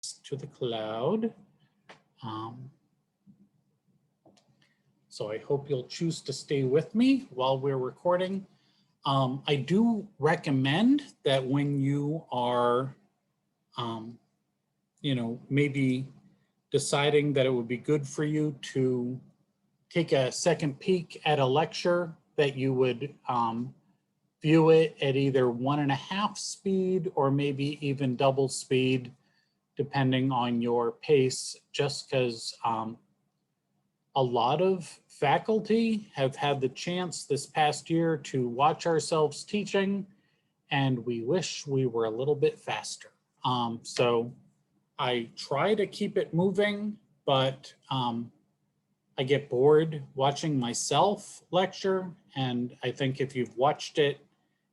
to the cloud. So I hope you'll choose to stay with me while we're recording. I do recommend that when you are, maybe deciding that it would be good for you to take a second peek at a lecture, that you would view it at either 1.5 speed or maybe even double speed, depending on your pace, just because a lot of faculty have had the chance this past year to watch ourselves teaching, and we wish we were a little bit faster. So I try to keep it moving, but I get bored watching myself lecture. And I think if you've watched it,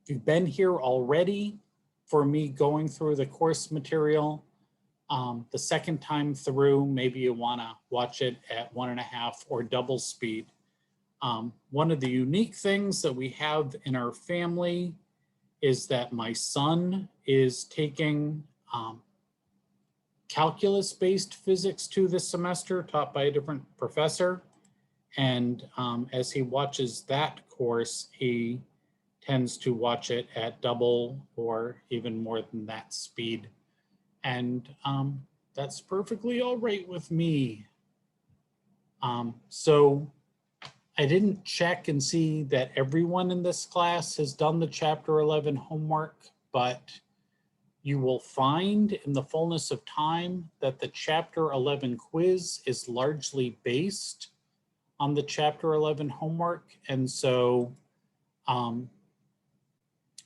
if you've been here already for me going through the course material, the second time through, maybe you want to watch it at 1.5 or double speed. One of the unique things that we have in our family is that my son is taking calculus-based physics 2 this semester, taught by a different professor. And as he watches that course, he tends to watch it at double or even more than that speed. And that's perfectly all right with me. So I didn't check and see that everyone in this class has done the Chapter 11 homework, but you will find in the fullness of time that the Chapter 11 quiz is largely based on the Chapter 11 homework. And so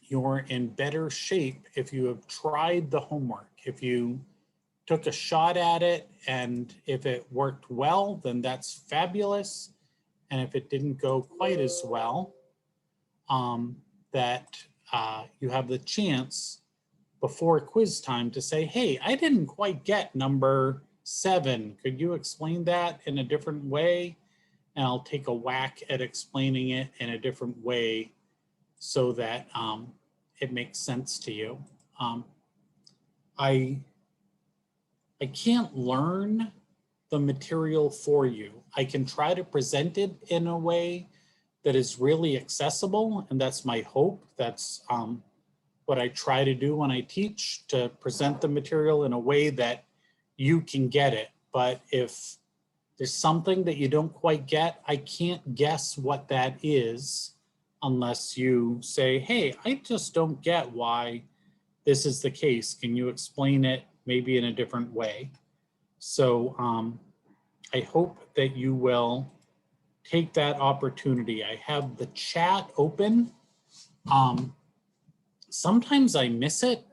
you're in better shape if you have tried the homework. If you took a shot at it and if it worked well, then that's fabulous. And if it didn't go quite as well, that you have the chance before quiz time to say, hey, I didn't quite get number 7. Could you explain that in a different way? And I'll take a whack at explaining it in a different way so that it makes sense to you. I can't learn the material for you. I can try to present it in a way that is really accessible, and that's my hope. That's what I try to do when I teach, to present the material in a way that you can get it. But if there's something that you don't quite get, I can't guess what that is unless you say, hey, I just don't get why this is the case. Can you explain it maybe in a different way? So I hope that you will take that opportunity. I have the chat open. Sometimes I miss it.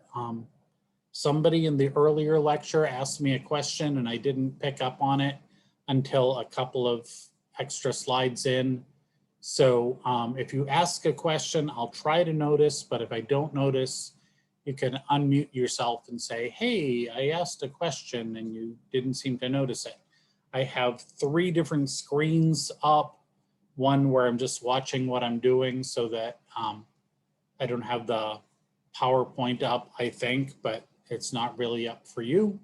Somebody in the earlier lecture asked me a question and I didn't pick up on it until a couple of extra slides in. So if you ask a question, I'll try to notice, but if I don't notice, you can unmute yourself and say, hey, I asked a question and you didn't seem to notice it. I have 3 different screens up, one where I'm just watching what I'm doing so that I don't have the PowerPoint up, I think, but it's not really up for you.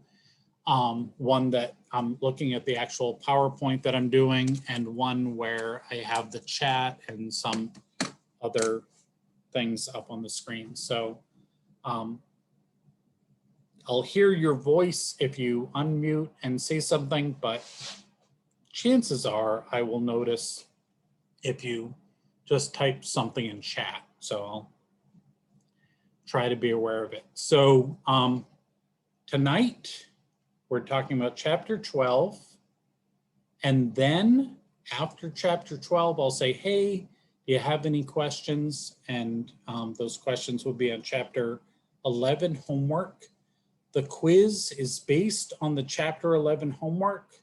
One that I'm looking at the actual PowerPoint that I'm doing, and one where I have the chat and some other things up on the screen. So I'll hear your voice if you unmute and say something, but chances are I will notice if you just type something in chat. So I'll try to be aware of it. So tonight we're talking about Chapter 12. And then after Chapter 12, I'll say, hey, do you have any questions? And those questions will be on Chapter 11 homework. The quiz is based on the Chapter 11 homework.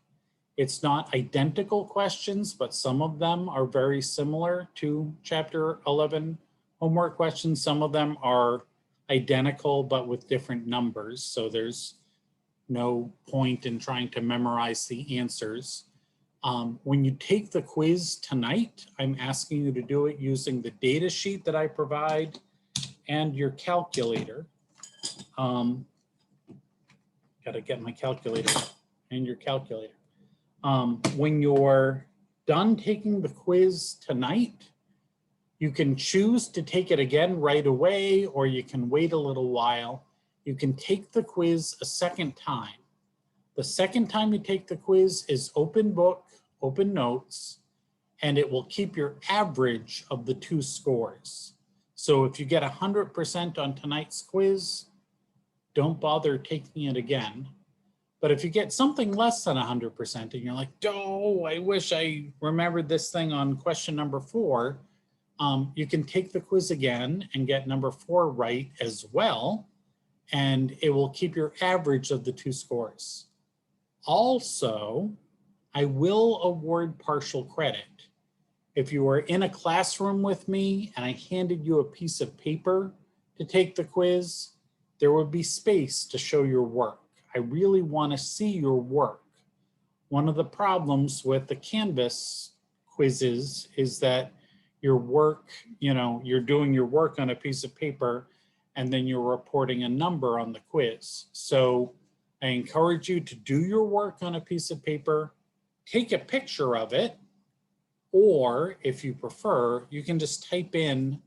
It's not identical questions, but some of them are very similar to Chapter 11 homework questions. Some of them are identical, but with different numbers. So there's no point in trying to memorize the answers. When you take the quiz tonight, I'm asking you to do it using the data sheet that I provide and your calculator. Got Gotta get my calculator and your calculator. When you're done taking the quiz tonight, you can choose to take it again right away, or you can wait a little while. You can take the quiz a second time. The second time you take the quiz is open book, open notes, and it will keep your average of the two scores. So if you get 100% on tonight's quiz, don't bother taking it again. But if you get something less than 100% and you're like, oh, I wish I remembered this thing on question number 4, you can take the quiz again and get number 4 right as well, and it will keep your average of the two scores. Also, I will award partial credit. If you were in a classroom with me and I handed you a piece of paper to take the quiz, there would be space to show your work. I really want to see your work. One of the problems with the Canvas quizzes is that your work, you're doing your work on a piece of paper and then you're reporting a number on the quiz. So I encourage you to do your work on a piece of paper, take a picture of it, or if you prefer, you can just type in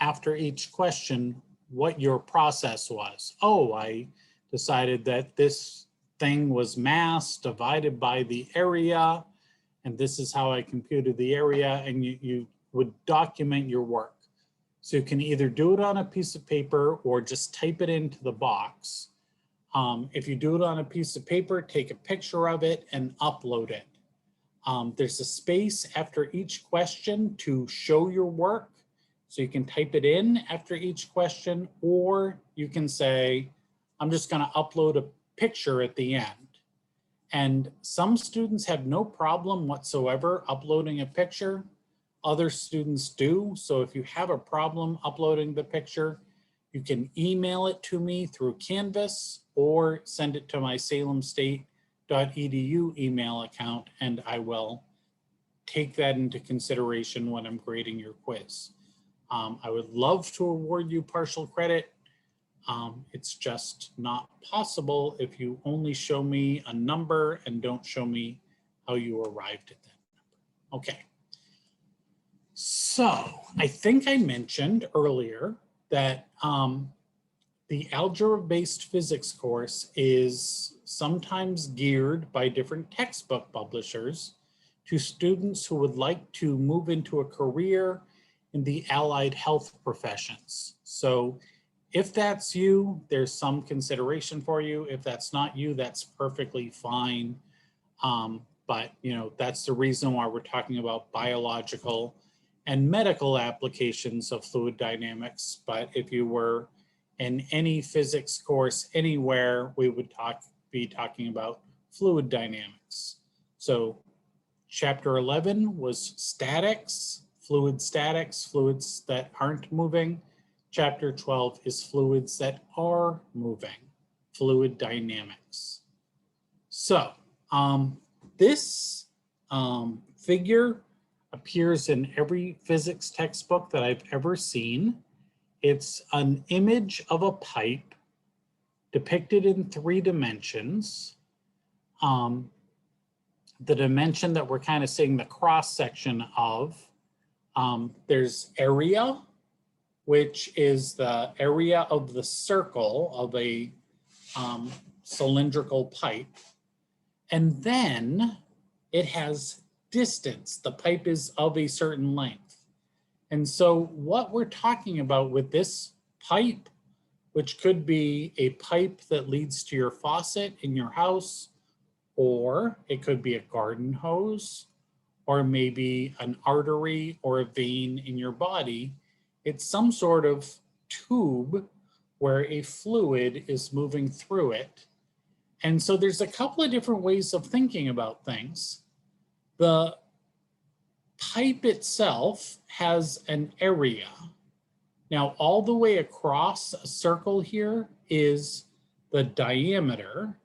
after each question what your process was. Oh, I decided that this thing was mass divided by the area, and this is how I computed the area, and you would document your work. So you can either do it on a piece of paper or just type it into the box. If you do it on a piece of paper, take a picture of it and upload it. There's a space after each question to show your work. So you can type it in after each question, or you can say, I'm just going to upload a picture at the end. And some students have no problem whatsoever uploading a picture. Other students do. So if you have a problem uploading the picture, you can email it to me through Canvas or send it to my salemstate.edu email account, and I will take that into consideration when I'm grading your quiz. I would love to award you partial credit. It's just not possible if you only show me a number and don't show me how you arrived at that number. Okay. So I think I mentioned earlier that the algebra-based physics course is sometimes geared by different textbook publishers to students who would like to move into a career in the allied health professions. So if that's you, there's some consideration for you. If that's not you, that's perfectly fine. But that's the reason why we're talking about biological and medical applications of fluid dynamics. But if you were in any physics course anywhere, we would be talking about fluid dynamics. So chapter 11 was statics, fluids that aren't moving. Chapter 12 is fluids that are moving, fluid dynamics. So this figure appears in every physics textbook that I've ever seen. It's an image of a pipe depicted in 3 dimensions. The dimension that we're kind of seeing the cross section of, there's area, which is the area of the circle of a cylindrical pipe. And then it has distance. The pipe is of a certain length. And so what we're talking about with this pipe, which could be a pipe that leads to your faucet in your house, or it could be a garden hose, or maybe an artery or a vein in your body. It's some sort of tube where a fluid is moving through it. And so there's a couple of different ways of thinking about things. The pipe itself has an area. Now, all the way across a circle here is the diameter.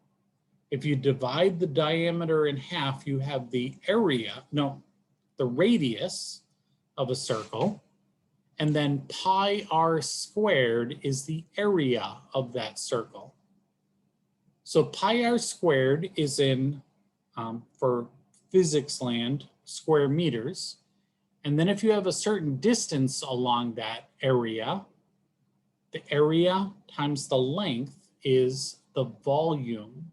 If you divide the diameter in half, you have the radius of a circle. And then pi r squared is the area of that circle. So pi r squared is in, for physics land, square meters. And then if you have a certain distance along that area, the area times the length is the volume.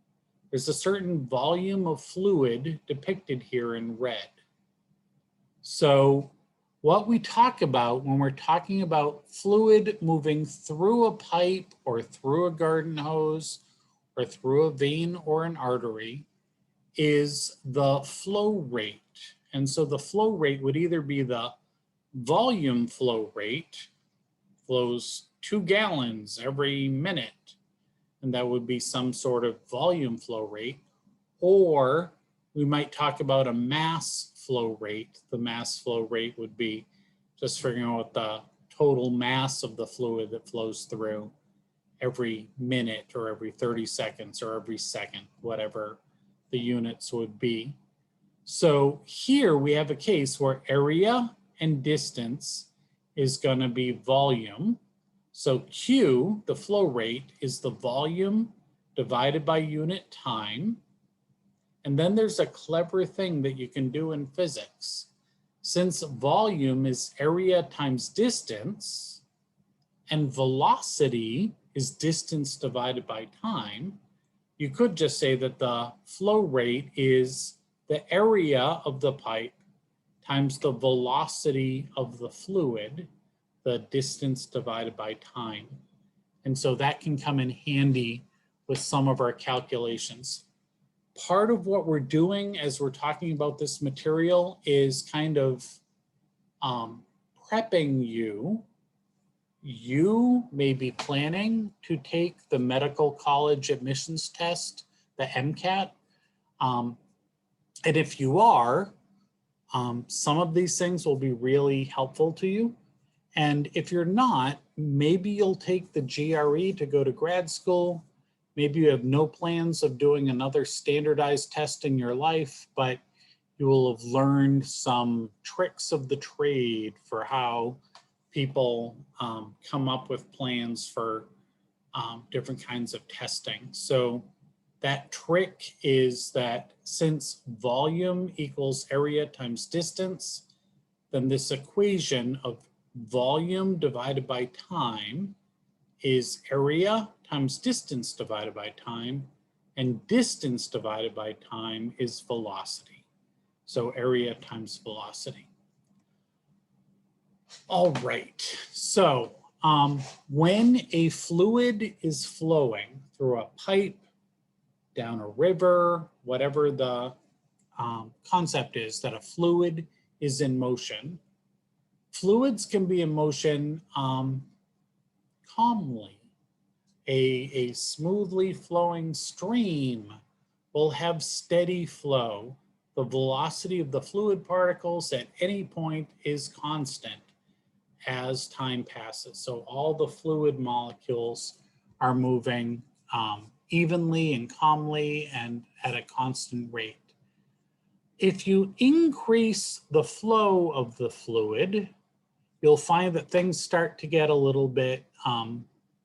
There's a certain volume of fluid depicted here in red. So what we talk about when we're talking about fluid moving through a pipe or through a garden hose or through a vein or an artery is the flow rate. And so the flow rate would either be the volume flow rate, flows 2 gallons every minute, and that would be some sort of volume flow rate, or we might talk about a mass flow rate. The mass flow rate would be just figuring out the total mass of the fluid that flows through every minute or every 30 seconds or every second, whatever the units would be. So here we have a case where area and distance is going to be volume. So Q, the flow rate, is the volume divided by unit time. And then there's a clever thing that you can do in physics. Since volume is area times distance, and velocity is distance divided by time, you could just say that the flow rate is the area of the pipe times the velocity of the fluid, the distance divided by time. And so that can come in handy with some of our calculations. Part of what we're doing as we're talking about this material is kind of prepping you. You may be planning to take the medical college admissions test, the MCAT. And if you are, some of these things will be really helpful to you. And if you're not, maybe you'll take the GRE to go to grad school. Maybe you have no plans of doing another standardized test in your life, but you will have learned some tricks of the trade for how people come up with plans for different kinds of testing. So that trick is that since volume equals area times distance, then this equation of volume divided by time is area times distance divided by time, and distance divided by time is velocity. So area times velocity. All right, so when a fluid is flowing through a pipe, down a river, whatever the concept is that a fluid is in motion, fluids can be in motion calmly. A smoothly flowing stream will have steady flow. The velocity of the fluid particles at any point is constant as time passes. So all the fluid molecules are moving evenly and calmly and at a constant rate. If you increase the flow of the fluid, you'll find that things start to get a little bit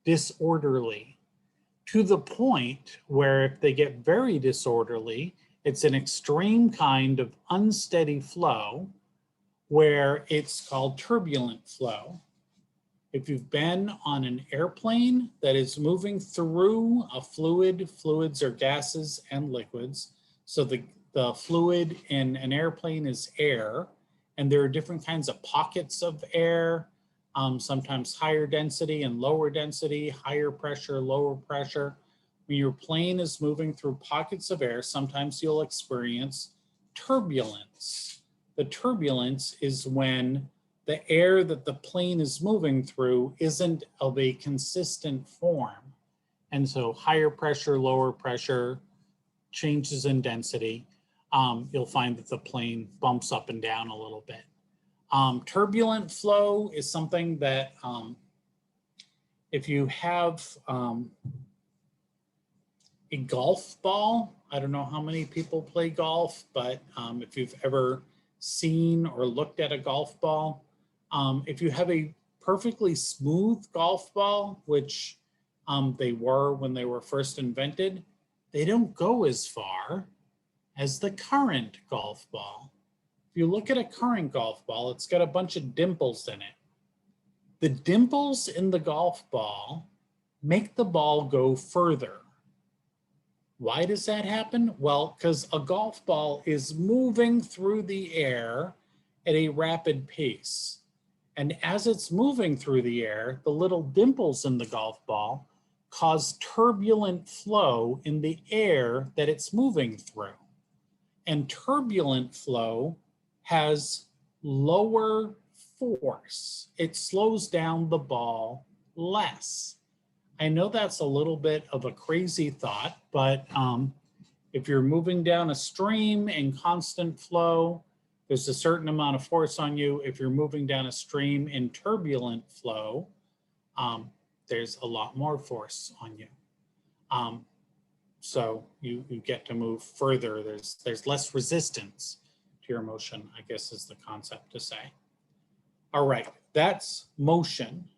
disorderly, to the point where if they get very disorderly, it's an extreme kind of unsteady flow where it's called turbulent flow. If you've been on an airplane that is moving through a fluid, fluids are gases and liquids. So the fluid in an airplane is air, and there are different kinds of pockets of air, sometimes higher density and lower density, higher pressure, lower pressure. When your plane is moving through pockets of air, sometimes you'll experience turbulence. The turbulence is when the air that the plane is moving through isn't of a consistent form. And so higher pressure, lower pressure, changes in density, you'll find that the plane bumps up and down a little bit. Turbulent flow is something that if you have a golf ball, I don't know how many people play golf, but if you've ever seen or looked at a golf ball, if you have a perfectly smooth golf ball, which they were when they were first invented, they don't go as far as the current golf ball. If you look at a current golf ball, it's got a bunch of dimples in it. The dimples in the golf ball make the ball go further. Why does that happen? Well, because a golf ball is moving through the air at a rapid pace. And as it's moving through the air, the little dimples in the golf ball cause turbulent flow in the air that it's moving through. And turbulent flow has lower force. It slows down the ball less. I know that's a little bit of a crazy thought, but if you're moving down a stream in constant flow, there's a certain amount of force on you. If you're moving down a stream in turbulent flow, there's a lot more force on you. So you get to move further. There's less resistance to your motion, I guess is the concept to say. All right, that's motion.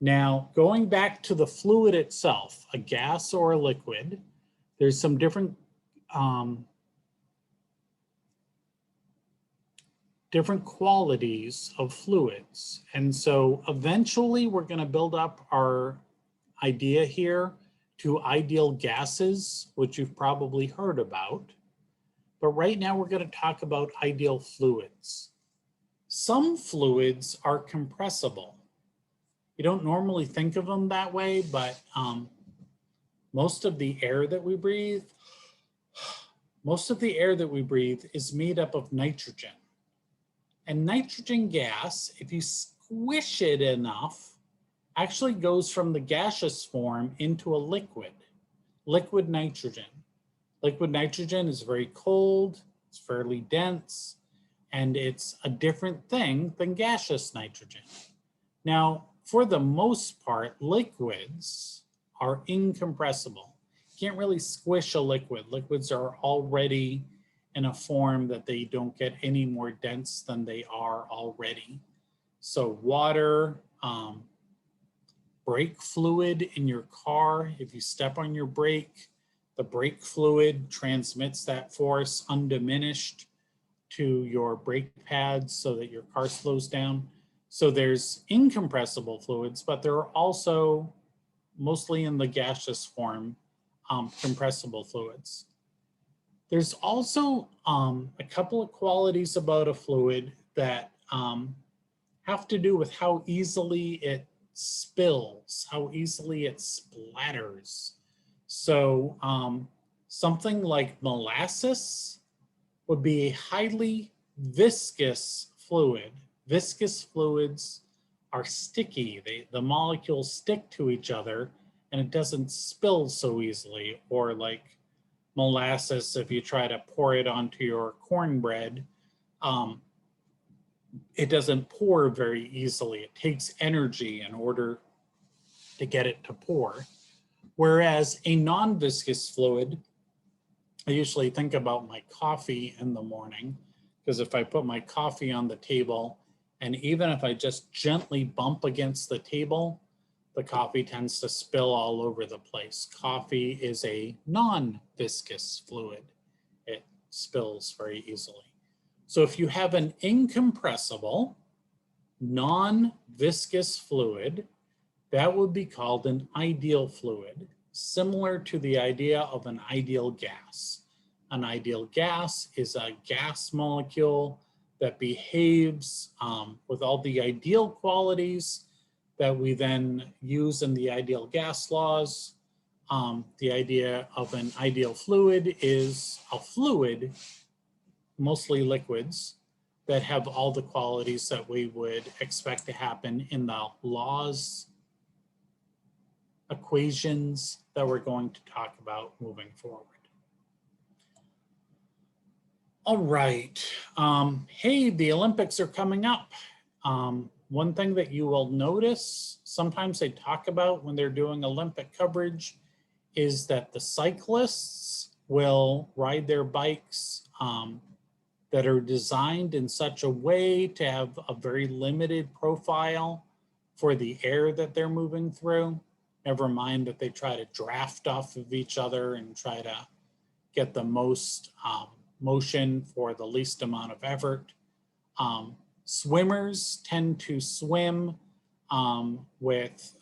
Now, going back to the fluid itself, a gas or a liquid, there's some different qualities of fluids. And so eventually we're going to build up our idea here to ideal gases, which you've probably heard about. But right now we're going to talk about ideal fluids. Some fluids are compressible. You don't normally think of them that way, but most of the air that we breathe is made up of nitrogen. And nitrogen gas, if you squish it enough, actually goes from the gaseous form into a liquid nitrogen. Liquid nitrogen is very cold, it's fairly dense, and it's a different thing than gaseous nitrogen. Now, for the most part, liquids are incompressible. You can't really squish a liquid. Liquids are already in a form that they don't get any more dense than they are already. So water, brake fluid in your car, if you step on your brake, the brake fluid transmits that force undiminished to your brake pads so that your car slows down. So there's incompressible fluids, but there are also, mostly in the gaseous form, compressible fluids. There's also a couple of qualities about a fluid that have to do with how easily it spills, how easily it splatters. So something like molasses would be a highly viscous fluid. Viscous fluids are sticky. The molecules stick to each other and it doesn't spill so easily. Or like molasses, if you try to pour it onto your cornbread, it doesn't pour very easily. It takes energy in order to get it to pour. Whereas a non-viscous fluid, I usually think about my coffee in the morning, because if I put my coffee on the table, and even if I just gently bump against the table, the coffee tends to spill all over the place. Coffee is a non-viscous fluid. It spills very easily. So if you have an incompressible, non-viscous fluid, that would be called an ideal fluid, similar to the idea of an ideal gas. An ideal gas is a gas molecule that behaves with all the ideal qualities that we then use in the ideal gas laws. The idea of an ideal fluid is a fluid, mostly liquids, that have all the qualities that we would expect to happen in the laws, equations that we're going to talk about moving forward. All right. Hey, the Olympics are coming up. One thing that you will notice, sometimes they talk about when they're doing Olympic coverage, is that the cyclists will ride their bikes that are designed in such a way to have a very limited profile for the air that they're moving through. Never mind that they try to draft off of each other and try to get the most motion for the least amount of effort. Swimmers tend to swim with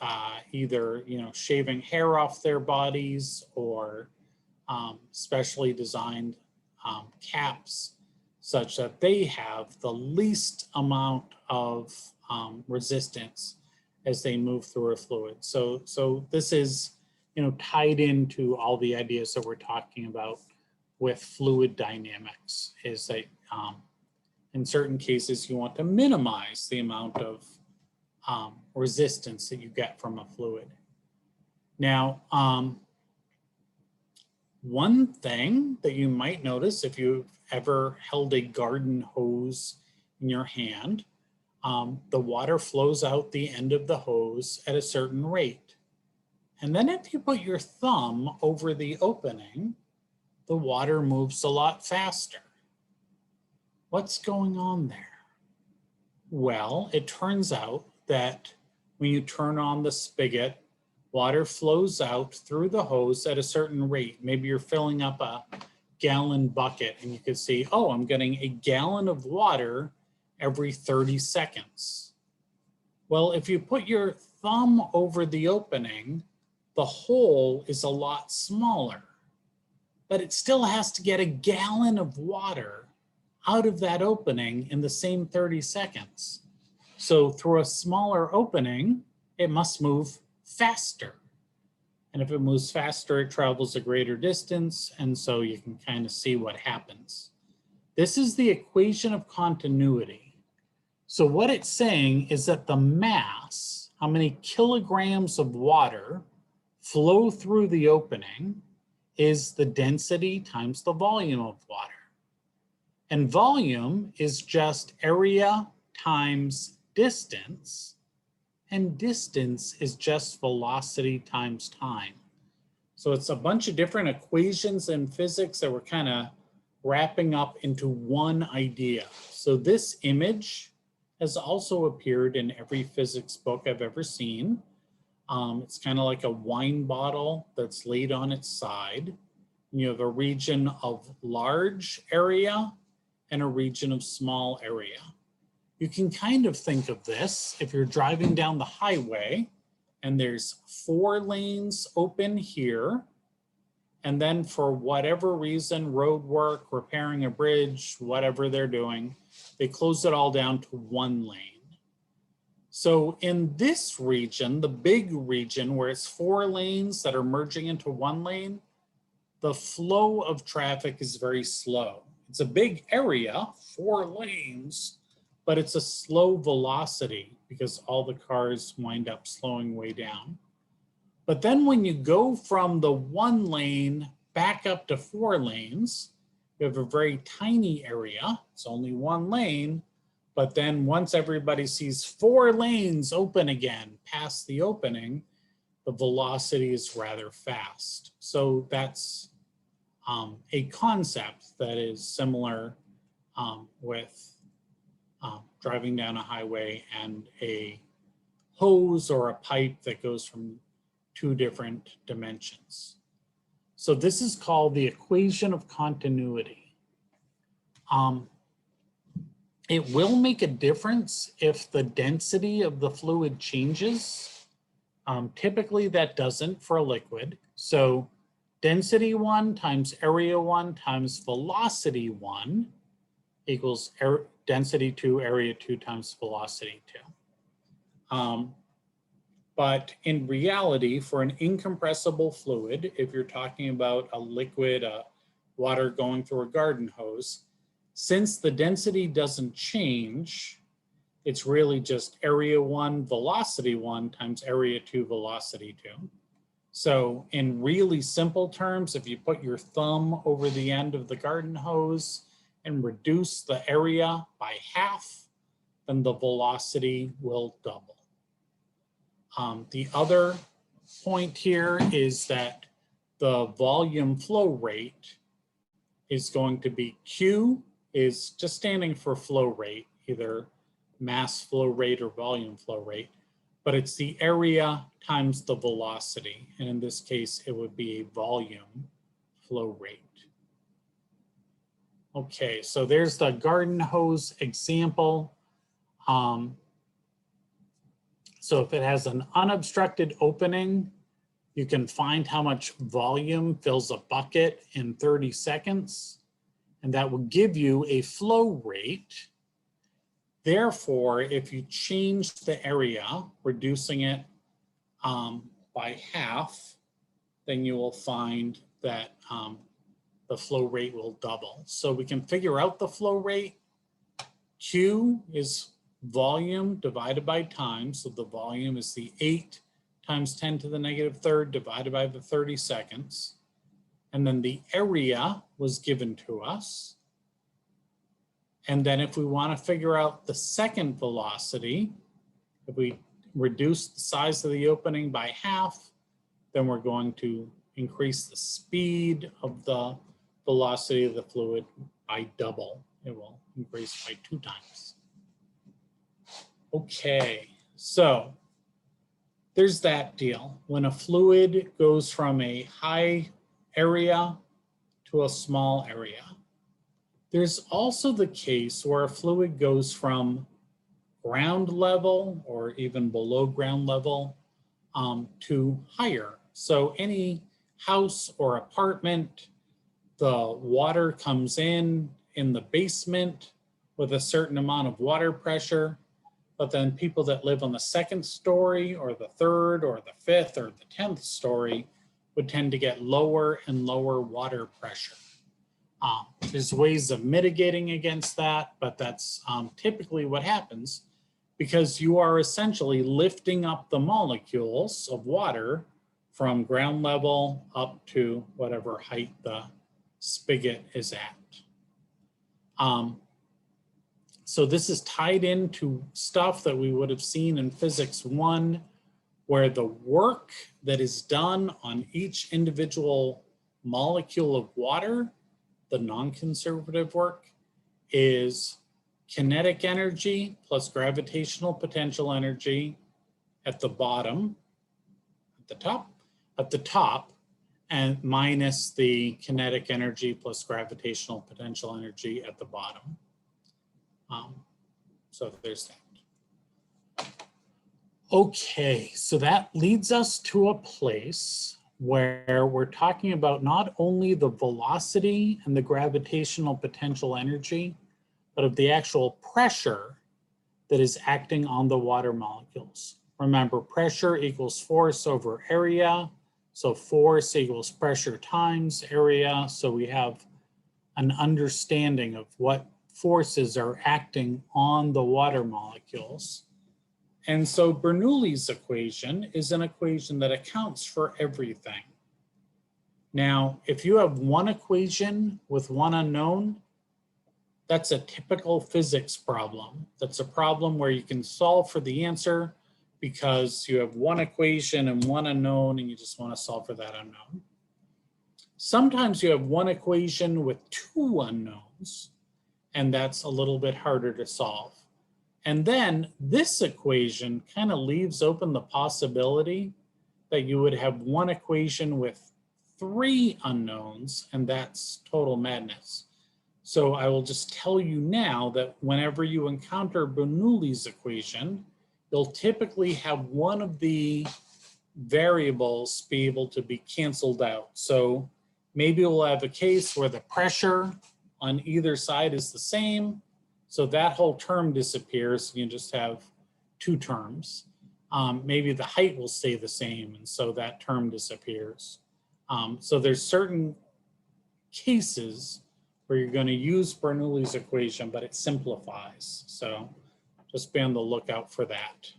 either shaving hair off their bodies or specially designed caps such that they have the least amount of resistance as they move through a fluid. So this is tied into all the ideas that we're talking about with fluid dynamics, is that in certain cases you want to minimize the amount of resistance that you get from a fluid. Now, one thing that you might notice if you've ever held a garden hose in your hand, the water flows out the end of the hose at a certain rate. And then if you put your thumb over the opening, the water moves a lot faster. What's going on there? Well, it turns out that when you turn on the spigot, water flows out through the hose at a certain rate. Maybe you're filling up a gallon bucket and you can see, oh, I'm getting a gallon of water every 30 seconds. Well, if you put your thumb over the opening, the hole is a lot smaller, but it still has to get a gallon of water out of that opening in the same 30 seconds. So through a smaller opening, it must move faster. And if it moves faster, it travels a greater distance. And so you can kind of see what happens. This is the equation of continuity. So what it's saying is that the mass, how many kilograms of water flow through the opening, is the density times the volume of water. And volume is just area times distance, and distance is just velocity times time. So it's a bunch of different equations in physics that we're kind of wrapping up into one idea. So this image has also appeared in every physics book I've ever seen. It's kind of like a wine bottle that's laid on its side. You have a region of large area and a region of small area. You can kind of think of this if you're driving down the highway and there's 4 lanes open here, and then for whatever reason, road work, repairing a bridge, whatever they're doing, they close it all down to 1 lane. So in this region, the big region where it's 4 lanes that are merging into 1 lane, the flow of traffic is very slow. It's a big area, 4 lanes, but it's a slow velocity because all the cars wind up slowing way down. But then when you go from the 1 lane back up to 4 lanes, you have a very tiny area. It's only 1 lane, but then once everybody sees 4 lanes open again past the opening, the velocity is rather fast. So that's a concept that is similar with driving down a highway and a hose or a pipe that goes from 2 different dimensions. So this is called the equation of continuity. It will make a difference if the density of the fluid changes. Typically that doesn't for a liquid. So density 1 times area 1 times velocity 1 equals density 2, area 2 times velocity 2. But in reality, for an incompressible fluid, if you're talking about a liquid, water going through a garden hose, since the density doesn't change, it's really just area 1, velocity 1 times area 2, velocity 2. So in really simple terms, if you put your thumb over the end of the garden hose and reduce the area by half, then the velocity will double. The other point here is that the volume flow rate is going to be Q, is just standing for flow rate, either mass flow rate or volume flow rate. but it's the area times the velocity. And in this case, it would be a volume flow rate. Okay, so there's the garden hose example. So if it has an unobstructed opening, you can find how much volume fills a bucket in 30 seconds, and that will give you a flow rate. Therefore, if you change the area, reducing it by half, then you will find that the flow rate will double. So we can figure out the flow rate. Q is volume divided by time. So the volume is the 8 times 10 to the negative third divided by the 30 seconds. And then the area was given to us. And then if we want to figure out the second velocity, if we reduce the size of the opening by half, then we're going to increase the speed of the velocity of the fluid by double. It will increase by 2 times. Okay, so there's that deal. When a fluid goes from a high area to a small area. There's also the case where a fluid goes from ground level or even below ground level to higher. So any house or apartment, the water comes in the basement with a certain amount of water pressure, but then people that live on the second story or the third or the fifth or the 10th story would tend to get lower and lower water pressure. There's ways of mitigating against that, but that's typically what happens because you are essentially lifting up the molecules of water from ground level up to whatever height the spigot is at. So this is tied into stuff that we would have seen in Physics 1, where the work that is done on each individual molecule of water, the non-conservative work, is kinetic energy plus gravitational potential energy at the bottom, at the top, and minus the kinetic energy plus gravitational potential energy at the bottom. So there's that. Okay, so that leads us to a place where we're talking about not only the velocity and the gravitational potential energy, but of the actual pressure that is acting on the water molecules. Remember, pressure equals force over area. So force equals pressure times area. So we have an understanding of what forces are acting on the water molecules. And so Bernoulli's equation is an equation that accounts for everything. Now, if you have one equation with one unknown, that's a typical physics problem. That's a problem where you can solve for the answer because you have one equation and one unknown and you just want to solve for that unknown. Sometimes you have one equation with two unknowns, and that's a little bit harder to solve. And then this equation kind of leaves open the possibility that you would have one equation with three unknowns, and that's total madness. So I will just tell you now that whenever you encounter Bernoulli's equation, you'll typically have one of the variables be able to be canceled out. So maybe we'll have a case where the pressure on either side is the same. So that whole term disappears. You just have two terms. Maybe the height will stay the same, and so that term disappears. So there's certain cases where you're going to use Bernoulli's equation, but it simplifies. So just be on the lookout for that.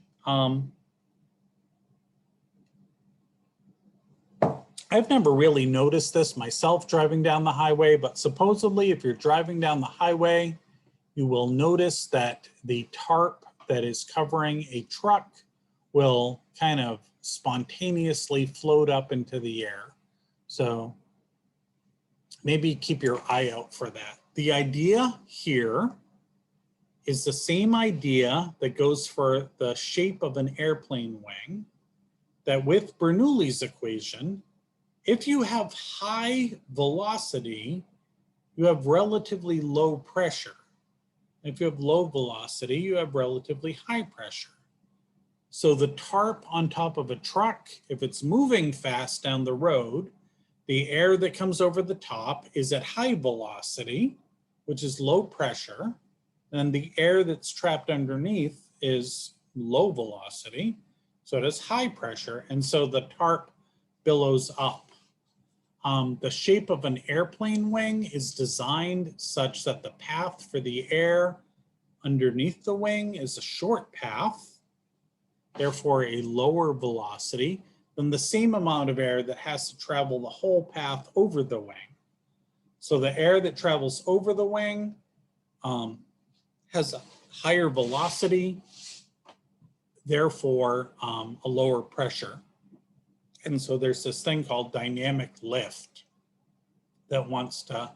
I've never really noticed this myself driving down the highway, but supposedly if you're driving down the highway, you will notice that the tarp that is covering a truck will kind of spontaneously float up into the air. So maybe keep your eye out for that. The idea here is the same idea that goes for the shape of an airplane wing, that with Bernoulli's equation, if you have high velocity, you have relatively low pressure. If you have low velocity, you have relatively high pressure. So the tarp on top of a truck, if it's moving fast down the road, the air that comes over the top is at high velocity, which is low pressure, and the air that's trapped underneath is low velocity, so it has high pressure, and so the tarp billows up. The shape of an airplane wing is designed such that the path for the air underneath the wing is a short path, therefore a lower velocity than the same amount of air that has to travel the whole path over the wing. So the air that travels over the wing has a higher velocity, therefore a lower pressure. And so there's this thing called dynamic lift that wants to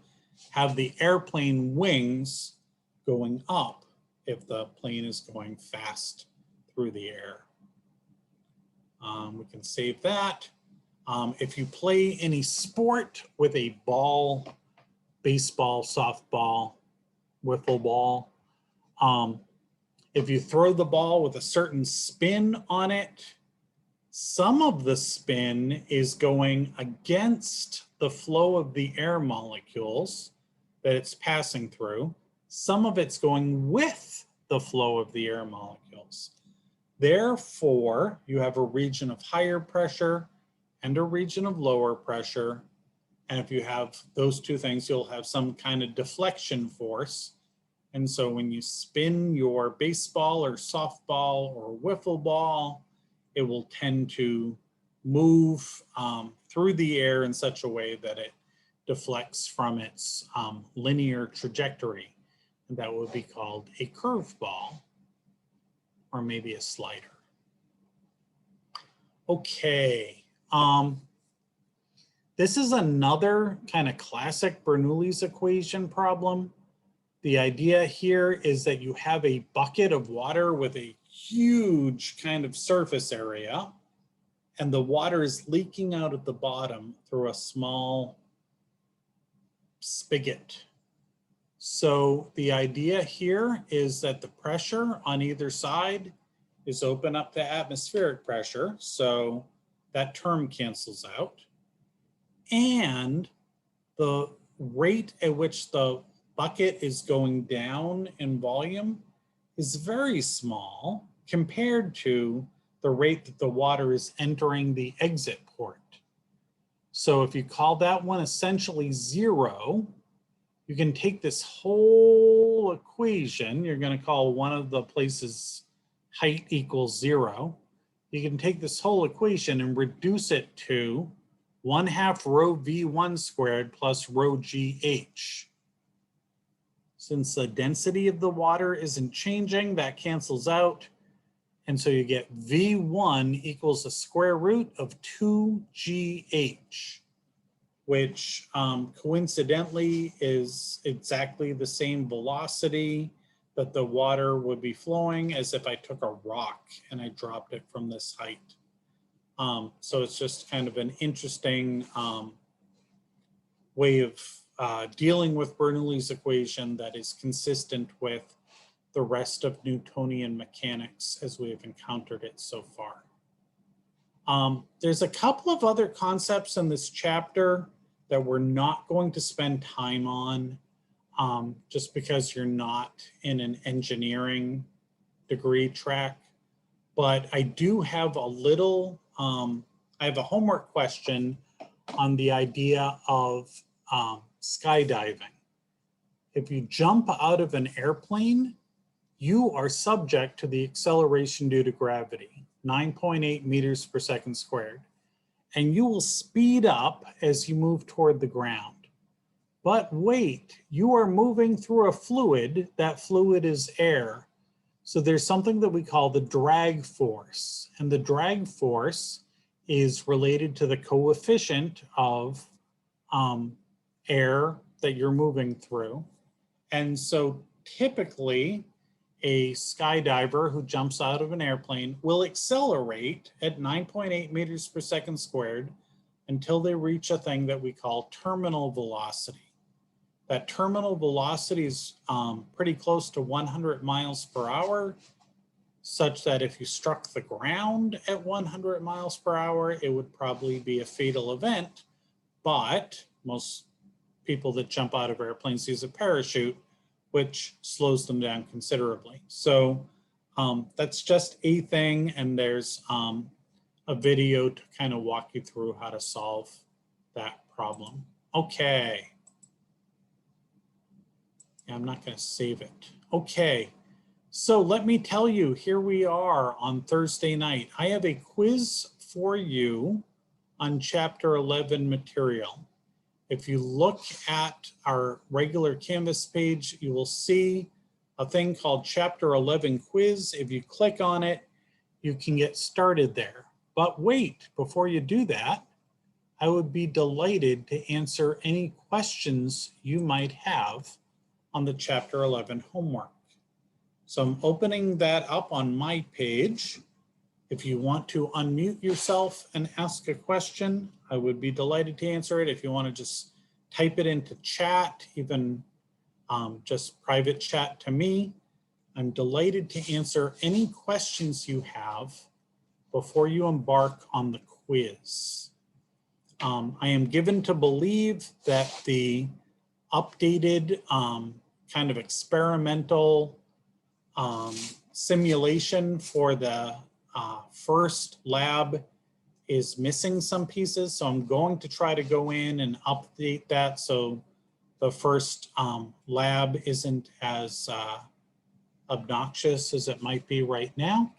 have the airplane wings going up if the plane is going fast through the air. We can save that. If you play any sport with a ball, baseball, softball, wiffle ball, if you throw the ball with a certain spin on it, some of the spin is going against the flow of the air molecules that it's passing through. Some of it's going with the flow of the air molecules. Therefore, you have a region of higher pressure and a region of lower pressure. And if you have those two things, you'll have some kind of deflection force. And so when you spin your baseball or softball or wiffle ball, it will tend to move through the air in such a way that it deflects from its linear trajectory. And that would be called a curveball, or maybe a slider. Okay, this is another kind of classic Bernoulli's equation problem. The idea here is that you have a bucket of water with a huge kind of surface area, and the water is leaking out at the bottom through a small spigot. So the idea here is that the pressure on either side is open up to atmospheric pressure, so that term cancels out. And the rate at which the bucket is going down in volume is very small compared to the rate that the water is entering the exit port. So if you call that one essentially zero, you can take this whole equation, you're going to call one of the places height equals 0. You can take this whole equation and reduce it to 1/2 rho v1 squared plus rho gh. Since the density of the water isn't changing, that cancels out. And so you get v1 equals the square root of 2gh, which coincidentally is exactly the same velocity that the water would be flowing as if I took a rock and I dropped it from this height. So it's just kind of an interesting way of dealing with Bernoulli's equation that is consistent with the rest of Newtonian mechanics as we have encountered it so far. There's a couple of other concepts in this chapter that we're not going to spend time on just because you're not in an engineering degree track. But I do have a little, I have a homework question on the idea of skydiving. If you jump out of an airplane, you are subject to the acceleration due to gravity, 9.8 meters per second squared. And you will speed up as you move toward the ground. But wait, you are moving through a fluid. That fluid is air. So there's something that we call the drag force. And the drag force is related to the coefficient of air that you're moving through. And so typically, a skydiver who jumps out of an airplane will accelerate at 9.8 meters per second squared until they reach a thing that we call terminal velocity. That terminal velocity is pretty close to 100 miles per hour, such that if you struck the ground at 100 miles per hour, it would probably be a fatal event. But most people that jump out of airplanes use a parachute, which slows them down considerably. So that's just a thing, and there's a video to kind of walk you through how to solve that problem. Okay. Yeah, I'm not going to save it. Okay. So let me tell you, here we are on Thursday night. I have a quiz for you on Chapter 11 material. If you look at our regular Canvas page, you will see a thing called Chapter 11 Quiz. If you click on it, you can get started there. But wait, before you do that, I would be delighted to answer any questions you might have on the Chapter 11 homework. So I'm opening that up on my page. If you want to unmute yourself and ask a question, I would be delighted to answer it. If you want to just type it into chat, even just private chat to me, I'm delighted to answer any questions you have before you embark on the quiz. I am given to believe that the updated kind of experimental simulation for the first lab is missing some pieces. So I'm going to try to go in and update that so the first lab isn't as obnoxious as it might be right now.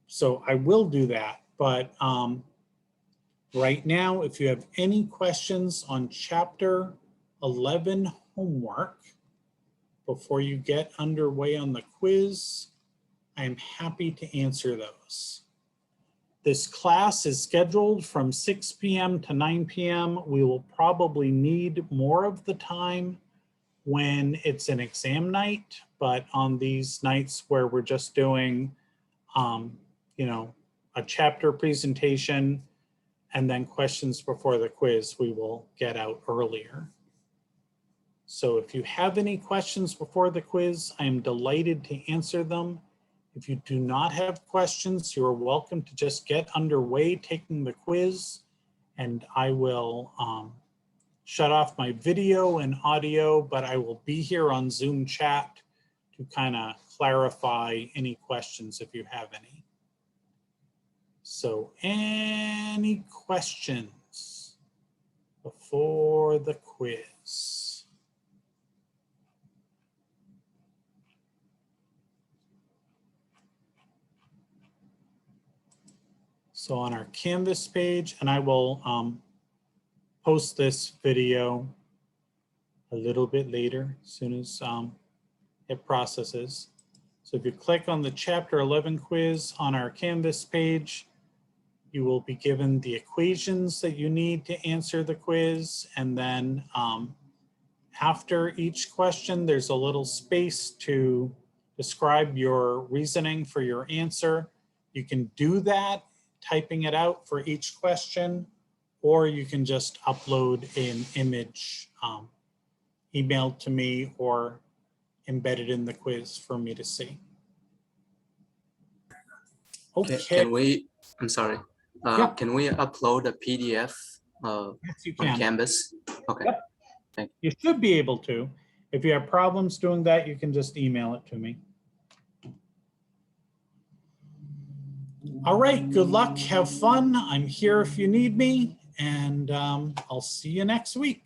So I will do that. But right now, if you have any questions on Chapter 11 homework, before you get underway on the quiz, I am happy to answer those. This class is scheduled from 6 p.m. to 9 p.m. We will probably need more of the time when it's an exam night, but on these nights where we're just doing, you know, a chapter presentation and then questions before the quiz, we will get out earlier. So if you have any questions before the quiz, I am delighted to answer them. If you do not have questions, you are welcome to just get underway taking the quiz, and I will shut off my video and audio, but I will be here on Zoom chat to kind of clarify any questions if you have any. So any questions before the quiz? So on our Canvas page, and I will post this video a little bit later, as soon as it processes. So if you click on the Chapter 11 quiz on our Canvas page, you will be given the equations that you need to answer the quiz. And then after each question, there's a little space to describe your reasoning for your answer. You can do that typing it out for each question, or you can just upload an image emailed to me or embedded in the quiz for me to see. Okay. Can we, I'm sorry, Yeah. Can we upload a PDF Yes, you on can. Canvas? Okay. Yep. Thank You should be able to. If you have problems doing that, you can just email it to me. All right, good luck, have fun. I'm here if you need me, and I'll see you next week.